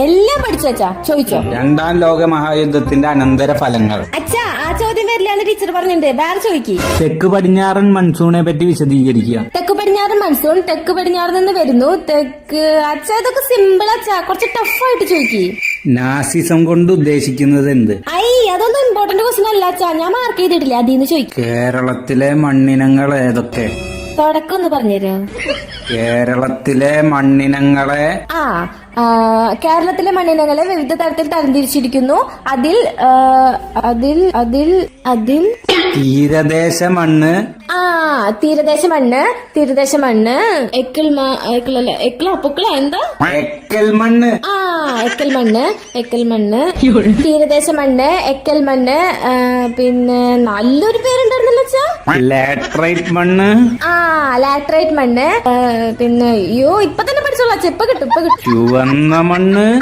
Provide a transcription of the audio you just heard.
എല്ലാം പഠിച്ചു അച്ഛാ, ചോദിച്ചോ. രണ്ടാം ലോക മഹായുദ്ധത്തിന്റെ അനന്തര ഫലങ്ങൾ. അച്ഛാ ആ ചോദ്യം വരില്ലാന്ന് ടീച്ചർ പറഞ്ഞിട്ടുണ്ട്, വേറെ ചോദിക്കി. തെക്ക് പടിഞ്ഞാറൻ മൺസൂണെ പറ്റി വിശദീകരിക്കുക. തെക്ക് പടിഞ്ഞാറൻ മൺസൂൺ തെക്ക് പടിഞ്ഞാറ് നിന്ന് വരുന്നു. തെക്ക് അച്ഛാ ഇതൊക്കെ സിമ്പിൾ അച്ഛാ, കുറച്ച് ടഫായിട്ട് ചോദിക്കി. നാസിസം കൊണ്ട് ഉദ്ദേശിക്കുന്നത് എന്ത്? അതൊന്നും ഇമ്പോർട്ടന്റ് ക്വസ്റ്റൻ അല്ല അച്ഛാ, ഞാൻ മാർക്ക് ചെയ്തിട്ടില്ല, അതിന്ന് ചോദിക്കും. കേരളത്തിലെ മണ്ണിനങ്ങൾ ഏതൊക്കെ? തുടക്കം ഒന്ന് പറഞ്ഞുതരോ? കേരളത്തിലെ മണ്ണിനങ്ങളെ കേരളത്തിലെ മണ്ണിനങ്ങളെ വിവിധ തരത്തിൽ തരംതിരിച്ചിരിക്കുന്നു. അതിൽ തീരദേശ മണ്ണ്. തീരദേശ മണ്ണ് എക്കൽ എന്താ എക്കൽ മണ്ണ്. എക്കൽ മണ്ണ് തീരദേശ മണ്ണ്, എക്കൽ മണ്ണ്. പിന്നെ നല്ലൊരു പേരുണ്ടായിരുന്നല്ലോ അച്ഛാ, ലാറ്ററൈറ്റ് മണ്ണ്. ലാറ്ററൈറ്റ് മണ്ണ്. പിന്നെ അയ്യോ ഇപ്പൊ തന്നെ പഠിച്ചോളാം, ഇപ്പൊ കിട്ടും. ചുവന്ന മണ്ണ്.